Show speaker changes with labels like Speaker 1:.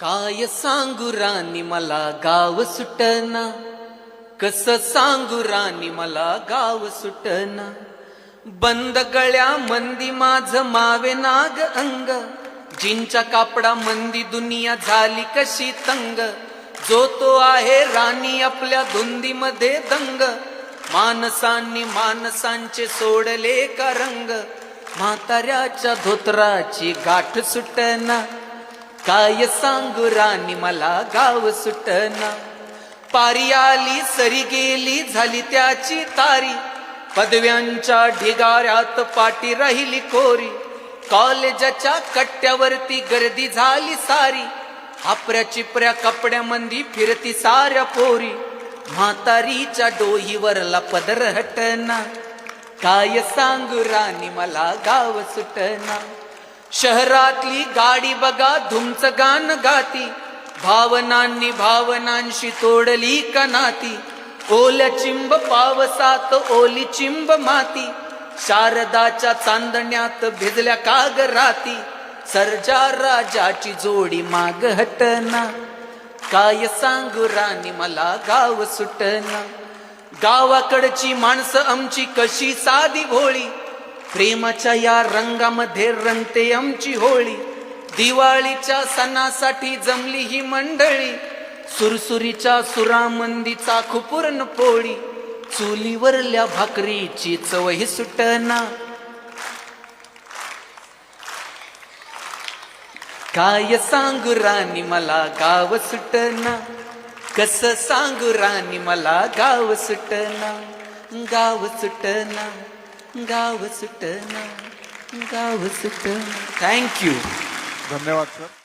Speaker 1: काय सांगू राणी मला गाव सुटना, कस सांगू राणी मला गाव सुटना. बंद गळ्या मंदी माझ मावे नाग अंग, जिंच्या कापडा मंदी दुनिया झाली कशी तंग. जो तो आहे राणी आपल्या धुंदीमध्ये दंग, माणसांनी माणसांचे सोडले का रंग. म्हाताऱ्याच्या धोतराची गाठ सुटना, काय सांगू राणी मला गाव सुटना. पारी आली सरी गेली झाली त्याची तारी, पदव्यांच्या ढिगाऱ्यात पाटी राहिली कोरी. कॉलेजाच्या कट्ट्यावरती गर्दी झाली सारी, आपऱ्या चिपऱ्या कपड्यामंदी फिरती साऱ्या पोरी. म्हातारीच्या डोहीवरला पदर हटना, काय सांगू राणी मला गाव सुटना. शहरातली गाडी बघा धुमच गान गाती, भावनांनी भावनांशी तोडली का नाती. ओल्या चिंब पावसात ओली चिंब माती, शारदाच्या चांदण्यात भिजल्या काग राती. सर्जा राजाची जोडी माग हटना, काय सांगू राणी मला गाव सुटना. गावाकडची माणसं आमची कशी साधी भोळी, प्रेमाच्या या रंगामध्ये रंगते आमची होळी. दिवाळीच्या सणासाठी जमली ही मंडळी, सुरसुरीच्या सुरामंदी चाखू पूर्ण पोळी. चुलीवरल्या भाकरीची चवही सुटना, काय सांगू राणी मला गाव सुटना. कस सांगू राणी मला गाव सुटना. गाव सुटना, गाव सुटना, गाव सुटना. थँक्यू.
Speaker 2: धन्यवाद सर.